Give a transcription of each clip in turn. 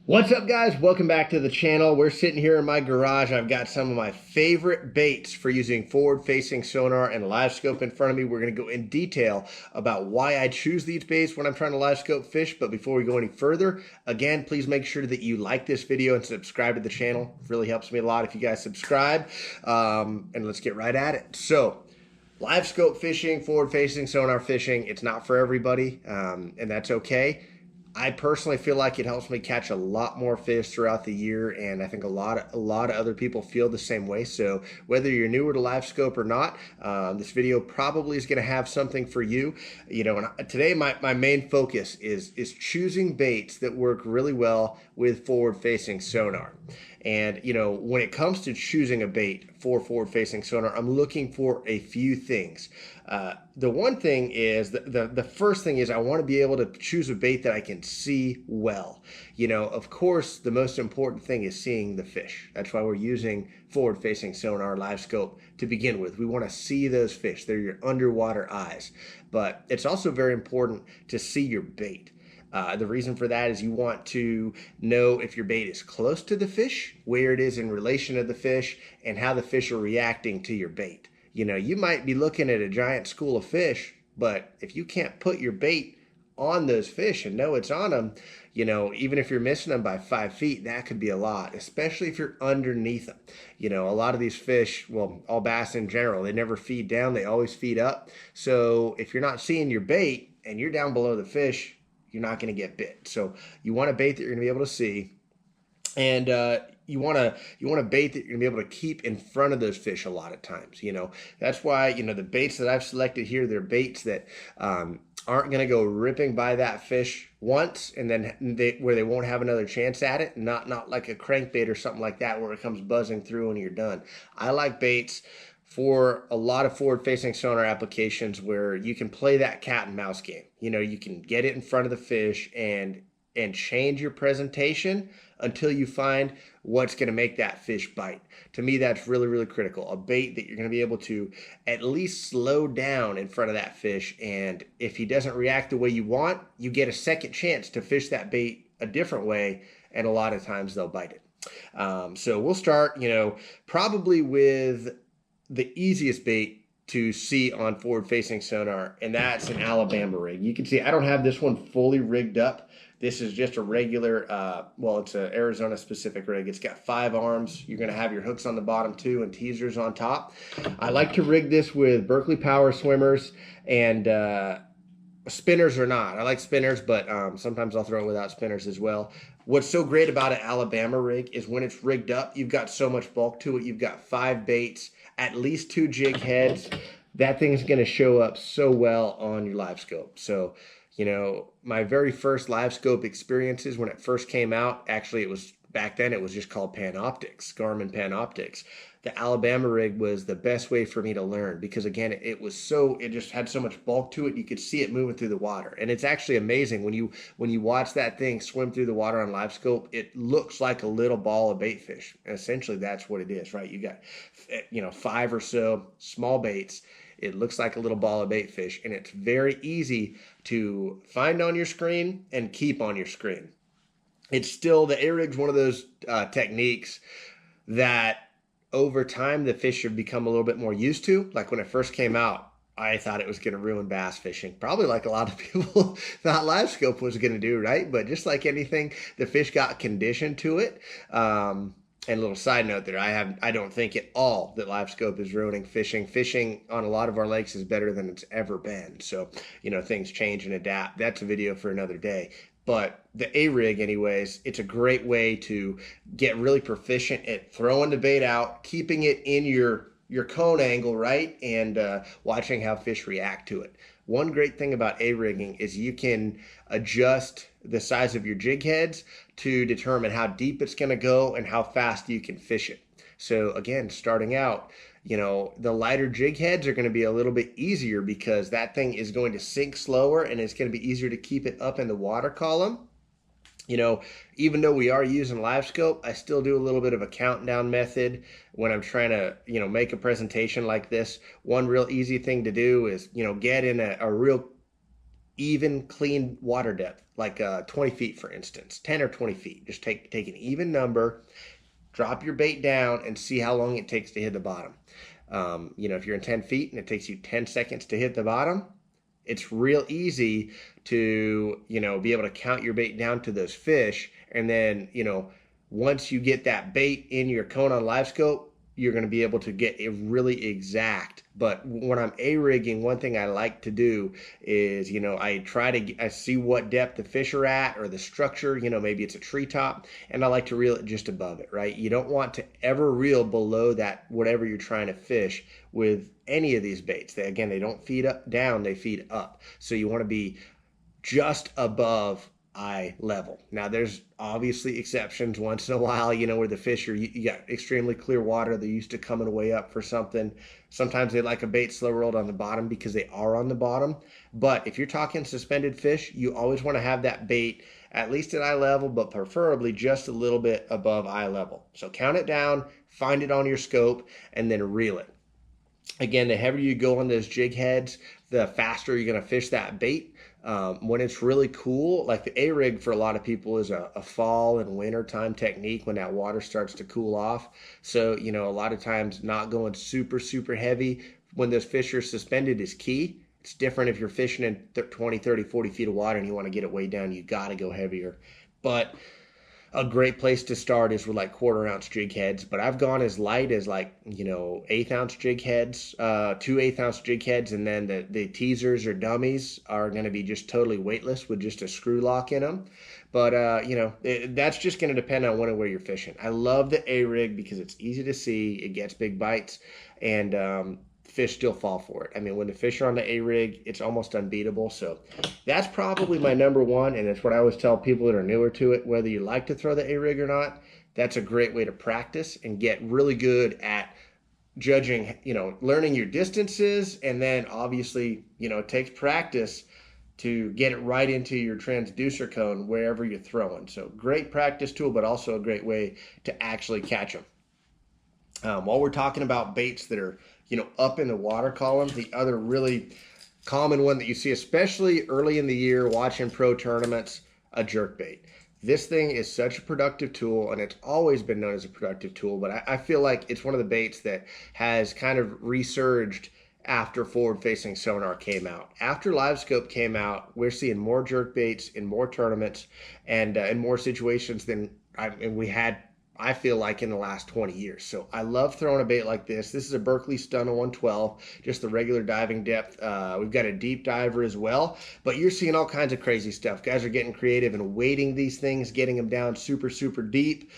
What's up, guys? Welcome back to the channel. We're sitting here in my garage. I've got some of my favorite baits for using forward-facing sonar and Livescope in front of me. We're going to go in detail about why I choose these baits when I'm trying to Livescope fish. But before we go any further, again, please make sure that you like this video and subscribe to the channel. It really helps me a lot if you guys subscribe. And let's get right at it. So, Livescope fishing, forward-facing sonar fishing, it's not for everybody, and that's okay. I personally feel like it helps me catch a lot more fish throughout the year, and I think a lot of other people feel the same way. So whether you're newer to Livescope or not, this video probably is going to have something for you. You know, and today my main focus is choosing baits that work really well with forward-facing sonar. And, you know, when it comes to choosing a bait for forward-facing sonar, I'm looking for a few things. The one thing is, the first thing is I want to be able to choose a bait that I can see well. You know, of course, the most important thing is seeing the fish. That's why we're using forward-facing sonar, Livescope to begin with. We want to see those fish. They're your underwater eyes. But it's also very important to see your bait. The reason for that is you want to know if your bait is close to the fish, where it is in relation to the fish, and how the fish are reacting to your bait. You know, you might be looking at a giant school of fish, but if you can't put your bait on those fish and know it's on them, you know, even if you're missing them by 5 feet, that could be a lot, especially if you're underneath them. You know, a lot of these fish, well, all bass in general, they never feed down, they always feed up. So if you're not seeing your bait and you're down below the fish, you're not going to get bit. So you want a bait that you're going to be able to see, and you want a bait that you're going to be able to keep in front of those fish a lot of times. You know, that's why, you know, the baits that I've selected here, they're baits that aren't going to go ripping by that fish once and then where they won't have another chance at it. Not like a crankbait or something like that where it comes buzzing through and you're done. I like baits for a lot of forward-facing sonar applications where you can play that cat and mouse game. You know, you can get it in front of the fish and change your presentation until you find what's going to make that fish bite. To me, that's really, really critical. A bait that you're going to be able to at least slow down in front of that fish, and if he doesn't react the way you want, you get a second chance to fish that bait a different way, and a lot of times they'll bite it. So we'll start, you know, probably with the easiest bait to see on forward-facing sonar, and that's an Alabama rig. You can see I don't have this one fully rigged up. This is just a regular, well, it's an Arizona-specific rig. It's got 5 arms. You're going to have your hooks on the bottom too and teasers on top. I like to rig this with Berkley power swimmers, and spinners or not. I like spinners, but sometimes I'll throw it without spinners as well. What's so great about an Alabama rig is when it's rigged up, you've got so much bulk to it. You've got 5 baits, at least 2 jig heads. That thing's going to show up so well on your Livescope. So, you know, my very first Livescope experiences when it first came out, actually it was back then it was just called Panoptics, Garmin Panoptics. The Alabama rig was the best way for me to learn because, again, it just had so much bulk to it. You could see it moving through the water, and it's actually amazing when you watch that thing swim through the water on Livescope. It looks like a little ball of bait fish, and essentially that's what it is, right? You got, you know, 5 or so small baits. It looks like a little ball of bait fish, and it's very easy to find on your screen and keep on your screen. It's still, the A-rig's one of those techniques that over time the fish have become a little bit more used to. Like when it first came out, I thought it was going to ruin bass fishing. Probably like a lot of people thought Livescope was going to do, right? But just like anything, the fish got conditioned to it. And a little side note there, I don't think at all that Livescope is ruining fishing. Fishing on a lot of our lakes is better than it's ever been. So, you know, things change and adapt. That's a video for another day. But the A-rig anyways, it's a great way to get really proficient at throwing the bait out, keeping it in your cone angle, right? And watching how fish react to it. One great thing about A-rigging is you can adjust the size of your jig heads to determine how deep it's going to go and how fast you can fish it. So again, starting out, you know, the lighter jig heads are going to be a little bit easier because that thing is going to sink slower and it's going to be easier to keep it up in the water column. You know, even though we are using Livescope, I still do a little bit of a countdown method when I'm trying to, you know, make a presentation like this. One real easy thing to do is, you know, get in a real even, clean water depth, like 20 feet, for instance, 10 or 20 feet. Just take an even number, drop your bait down, and see how long it takes to hit the bottom. If you're in 10 feet and it takes you 10 seconds to hit the bottom, it's real easy to, be able to count your bait down to those fish. And then, once you get that bait in your cone on Livescope, you're going to be able to get it really exact. But when I'm A-rigging, one thing I like to do is, I see what depth the fish are at, or the structure, maybe it's a treetop, and I like to reel it just above it, right? You don't want to ever reel below that, whatever you're trying to fish with any of these baits. They don't feed up down, they feed up. So you want to be just above eye level. Now, there's obviously exceptions once in a while, where the fish you got extremely clear water. They're used to coming way up for something. Sometimes they like a bait slow rolled on the bottom because they are on the bottom. But if you're talking suspended fish, you always want to have that bait at least at eye level, but preferably just a little bit above eye level. So count it down, find it on your scope, and then reel it. Again, the heavier you go on those jig heads, the faster you're going to fish that bait. When it's really cool, like the A-rig for a lot of people is a fall and winter time technique when that water starts to cool off. So, a lot of times not going super, super heavy when those fish are suspended is key. It's different if you're fishing in 20, 30, 40 feet of water and you want to get it way down, you got to go heavier. But a great place to start is with like 1/4 ounce jig heads, but I've gone as light as 1/8 ounce jig heads, 2/8 ounce jig heads, and then the teasers or dummies are going to be just totally weightless with just a screw lock in them. But that's just going to depend on when and where you're fishing. I love the A-rig because it's easy to see, it gets big bites, and fish still fall for it. I mean, when the fish are on the A-rig, it's almost unbeatable. So that's probably my number one, and it's what I always tell people that are newer to it, whether you like to throw the A-rig or not, that's a great way to practice and get really good at judging, learning your distances. And then obviously, it takes practice to get it right into your transducer cone wherever you're throwing. So great practice tool, but also a great way to actually catch them. While we're talking about baits that are, up in the water column, the other really common one that you see, especially early in the year watching pro tournaments, a jerkbait. This thing is such a productive tool, and it's always been known as a productive tool, but I feel like it's one of the baits that has kind of resurged after forward-facing sonar came out. After Livescope came out, we're seeing more jerkbaits in more tournaments and in more situations than we had, I feel like, in the last 20 years. So I love throwing a bait like this. This is a Berkley Stunner 112, just the regular diving depth. We've got a deep diver as well, but you're seeing all kinds of crazy stuff. Guys are getting creative and weighting these things, getting them down super, super deep.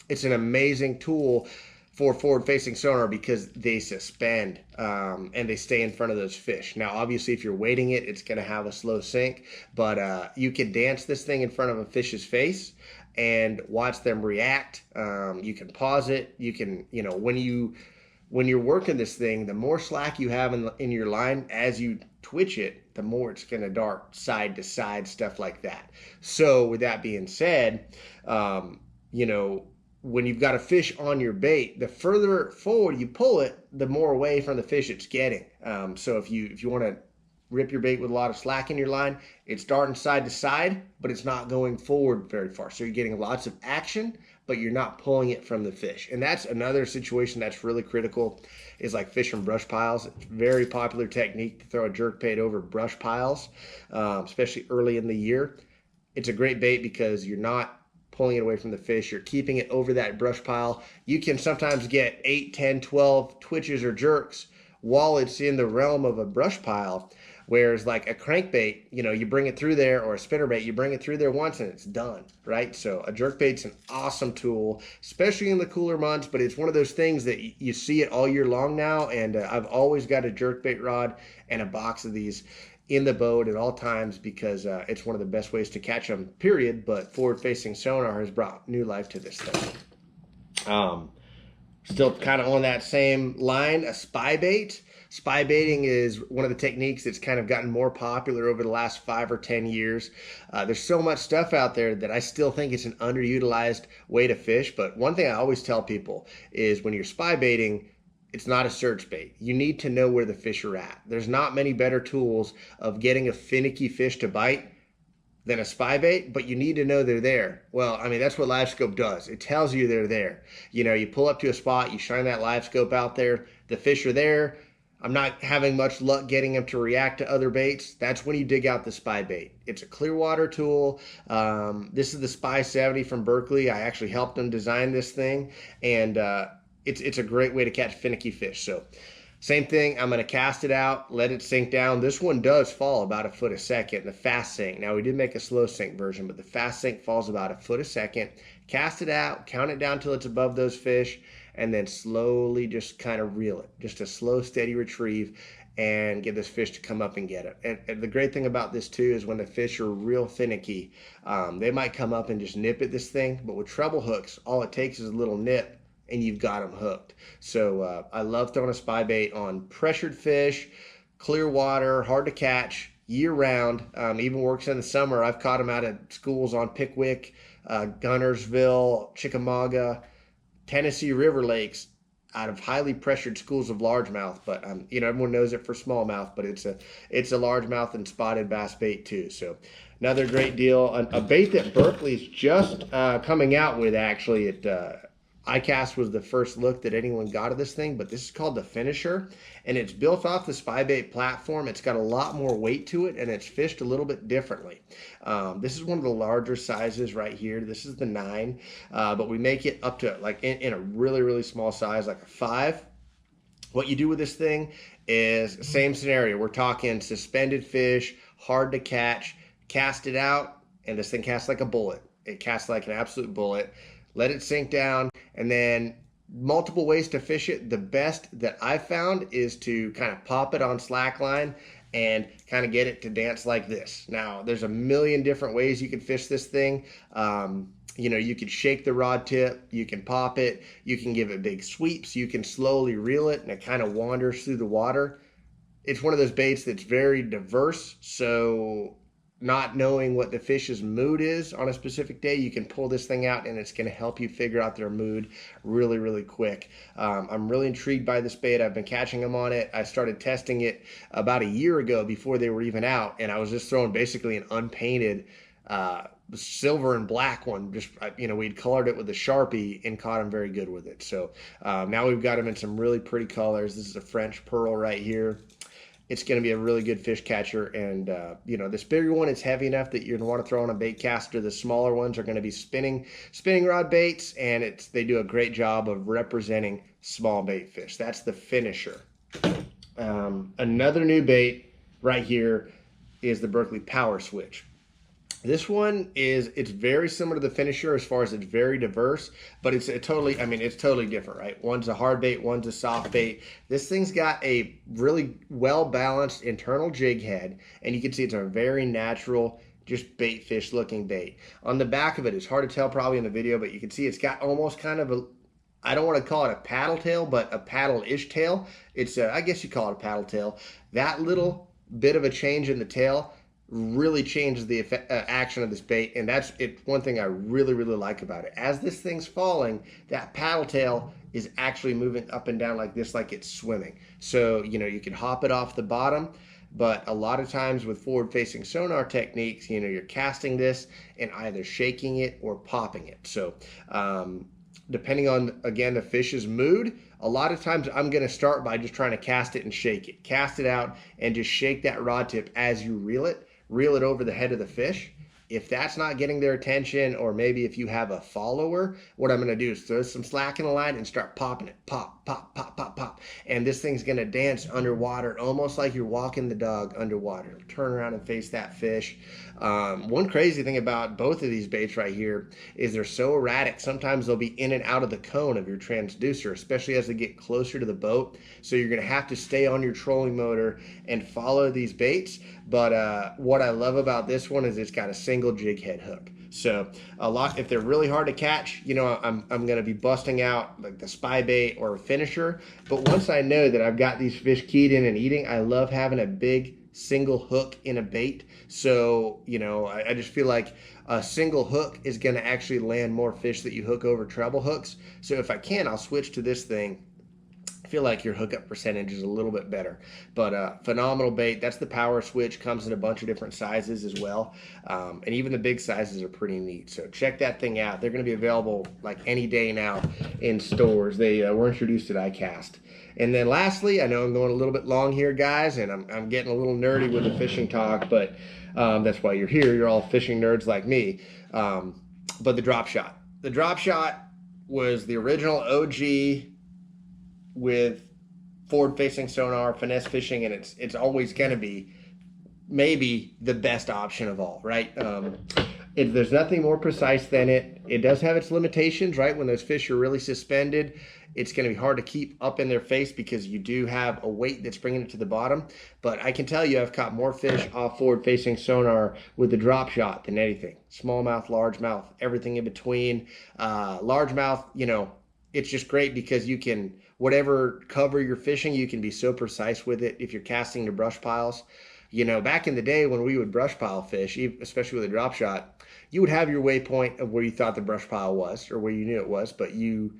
It's an amazing tool for forward-facing sonar because they suspend and they stay in front of those fish. Now, obviously, if you're weighting it, it's going to have a slow sink, but you can dance this thing in front of a fish's face and watch them react. You can pause it. You can, when you're working this thing, the more slack you have in your line as you twitch it, the more it's going to dart side to side, stuff like that. So with that being said, when you've got a fish on your bait, the further forward you pull it, the more away from the fish it's getting. So if you want to rip your bait with a lot of slack in your line, it's darting side to side, but it's not going forward very far. So you're getting lots of action, but you're not pulling it from the fish. And that's another situation that's really critical, is like fishing brush piles. It's a very popular technique to throw a jerkbait over brush piles, especially early in the year. It's a great bait because you're not pulling it away from the fish. You're keeping it over that brush pile. You can sometimes get 8, 10, 12 twitches or jerks while it's in the realm of a brush pile. Whereas like a crankbait, you bring it through there, or a spinnerbait, you bring it through there once and it's done, right? So a jerkbait's an awesome tool, especially in the cooler months, but it's one of those things that you see it all year long now. And I've always got a jerkbait rod and a box of these in the boat at all times because it's one of the best ways to catch them, period. But forward-facing sonar has brought new life to this thing. Still kind of on that same line, a spy bait. Spy baiting is one of the techniques that's kind of gotten more popular over the last 5 or 10 years. There's so much stuff out there that I still think it's an underutilized way to fish. But one thing I always tell people is when you're spy baiting, It's not a search bait. You need to know where the fish are at. There's not many better tools of getting a finicky fish to bite than a spy bait, but you need to know they're there. Well, I mean, that's what Livescope does. It tells you they're there. You know, you pull up to a spot, you shine that Livescope out there, the fish are there. I'm not having much luck getting them to react to other baits. That's when you dig out the spy bait. It's a clear water tool. This is the Spy 70 from Berkley. I actually helped them design this thing, and it's a great way to catch finicky fish. So same thing, I'm going to cast it out, let it sink down. This one does fall about 1 foot a second, the fast sink. Now, we did make a slow sink version, but the fast sink falls about 1 foot a second. Cast it out, count it down till it's above those fish, and then slowly just kind of reel it. Just a slow, steady retrieve, and get this fish to come up and get it. And the great thing about this, too, is when the fish are real finicky, they might come up and just nip at this thing, but with treble hooks, all it takes is a little nip, and you've got them hooked. So I love throwing a spy bait on pressured fish, clear water, hard to catch, year round. Even works in the summer. I've caught them out at schools on Pickwick, Gunnersville, Chickamauga, Tennessee River Lakes, out of highly pressured schools of largemouth. But you know, everyone knows it for smallmouth, but it's a largemouth and spotted bass bait too. So another great deal. A bait that Berkley's just coming out with, actually. iCast was the first look that anyone got of this thing, but this is called the Finisher, and it's built off the spy bait platform. It's got a lot more weight to it, and it's fished a little bit differently. This is one of the larger sizes right here. This is the 9, but we make it up to like in a really, really small size, like a 5. What you do with this thing is same scenario. We're talking suspended fish, hard to catch, cast it out, and this thing casts like a bullet. It casts like an absolute bullet. Let it sink down, and then multiple ways to fish it. The best that I've found is to kind of pop it on slack line and kind of get it to dance like this. Now, there's a million different ways you can fish this thing. You know, you can shake the rod tip, you can pop it, you can give it big sweeps, you can slowly reel it, and it kind of wanders through the water. It's one of those baits that's very diverse, so not knowing what the fish's mood is on a specific day, you can pull this thing out and it's going to help you figure out their mood really, really quick. I'm really intrigued by this bait. I've been catching them on it. I started testing it about a year ago before they were even out, and I was just throwing basically an unpainted silver and black one. Just, you know, we'd colored it with a Sharpie and caught them very good with it. So now we've got them in some really pretty colors. This is a French pearl right here. It's going to be a really good fish catcher. And, you know, this bigger one is heavy enough that you're going to want to throw on a bait caster. The smaller ones are going to be spinning rod baits, and they do a great job of representing small bait fish. That's the Finisher. Another new bait right here is the Berkley Power Switch. This one it's very similar to the Finisher as far as it's very diverse, but it's totally different, right? One's a hard bait, one's a soft bait. This thing's got a really well-balanced internal jig head, and you can see it's a very natural, just bait fish looking bait. On the back of it, it's hard to tell probably in the video, but you can see it's got almost kind of a, I don't want to call it a paddle tail, but a paddle-ish tail. It's I guess you call it a paddle tail. That little bit of a change in the tail really changes the action of this bait, and that's one thing I really, really like about it. As this thing's falling, that paddle tail is actually moving up and down like this, like it's swimming. So, you know, you can hop it off the bottom, but a lot of times with forward-facing sonar techniques, you know, you're casting this and either shaking it or popping it. So depending on, again, the fish's mood, a lot of times I'm going to start by just trying to cast it and shake it. Cast it out and just shake that rod tip as you reel it over the head of the fish. If that's not getting their attention, or maybe if you have a follower, what I'm going to do is throw some slack in the line and start popping it. Pop, pop, pop, pop, pop. And this thing's going to dance underwater, almost like you're walking the dog underwater. Turn around and face that fish. One crazy thing about both of these baits right here is they're so erratic. Sometimes they'll be in and out of the cone of your transducer, especially as they get closer to the boat. So you're going to have to stay on your trolling motor and follow these baits. But what I love about this one is it's got a single jig head hook. So if they're really hard to catch, you know, I'm going to be busting out like the spy bait or a Finisher. But once I know that I've got these fish keyed in and eating, I love having a big single hook in a bait. So, you know, I just feel like a single hook is going to actually land more fish that you hook over treble hooks. So if I can, I'll switch to this thing, feel like your hookup percentage is a little bit better. But phenomenal bait. That's the power switch. Comes in a bunch of different sizes as well. And even the big sizes are pretty neat. So check that thing out. They're going to be available like any day now in stores. They were introduced at iCast. And then lastly, I know I'm going a little bit long here, guys, and I'm getting a little nerdy with the fishing talk, but that's why you're here. You're all fishing nerds like me. But the drop shot. The drop shot was the original OG with forward-facing sonar, finesse fishing, and it's always going to be maybe the best option of all, right? There's nothing more precise than it. It does have its limitations, right? When those fish are really suspended, it's going to be hard to keep up in their face because you do have a weight that's bringing it to the bottom. But I can tell you I've caught more fish off forward-facing sonar with the drop shot than anything. Smallmouth, largemouth, everything in between. Largemouth, you know, it's just great because you can, whatever cover you're fishing, you can be so precise with it if you're casting to brush piles. You know, back in the day when we would brush pile fish, especially with a drop shot, you would have your waypoint of where you thought the brush pile was or where you knew it was, but you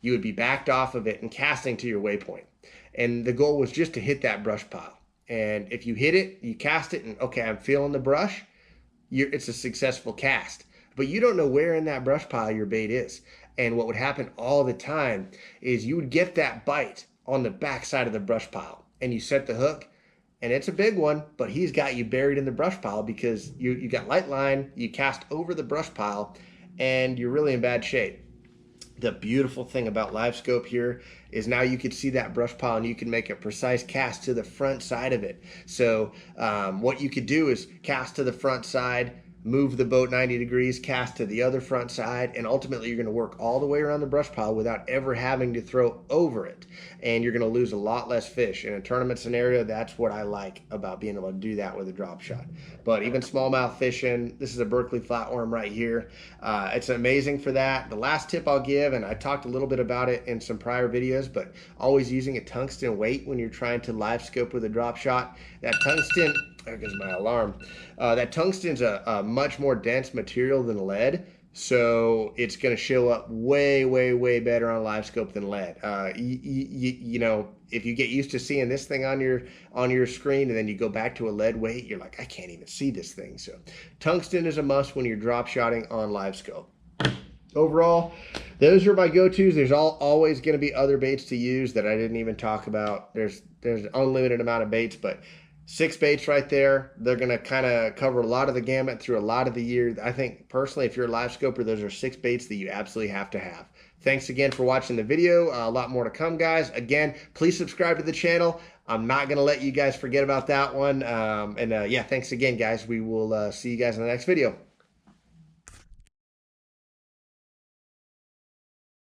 would be backed off of it and casting to your waypoint. And the goal was just to hit that brush pile. And if you hit it, you cast it, and okay, I'm feeling the brush, it's a successful cast. But you don't know where in that brush pile your bait is. And what would happen all the time is you would get that bite on the back side of the brush pile, and you set the hook, and it's a big one, but he's got you buried in the brush pile because you got light line, you cast over the brush pile, and you're really in bad shape. The beautiful thing about Livescope here is now you can see that brush pile and you can make a precise cast to the front side of it. So what you could do is cast to the front side, move the boat 90 degrees, cast to the other front side, and ultimately you're going to work all the way around the brush pile without ever having to throw over it. And you're going to lose a lot less fish. In a tournament scenario, that's what I like about being able to do that with a drop shot. But even smallmouth fishing, this is a Berkley flatworm right here. It's amazing for that. The last tip I'll give, and I talked a little bit about it in some prior videos, but always using a tungsten weight when you're trying to live scope with a drop shot. That tungsten, there goes my alarm. That tungsten's a much more dense material than lead, so it's going to show up way, way, way better on Livescope than lead. You know, if you get used to seeing this thing on your screen and then you go back to a lead weight, you're like, I can't even see this thing. So tungsten is a must when you're drop shotting on Livescope. Overall, those are my go-tos. There's always going to be other baits to use that I didn't even talk about. There's an unlimited amount of baits, but 6 baits right there. They're going to kind of cover a lot of the gamut through a lot of the year. I think personally, if you're a live scoper, those are 6 baits that you absolutely have to have. Thanks again for watching the video. A lot more to come, guys. Again, please subscribe to the channel. I'm not going to let you guys forget about that one. Yeah, thanks again, guys. We will see you guys in the next video.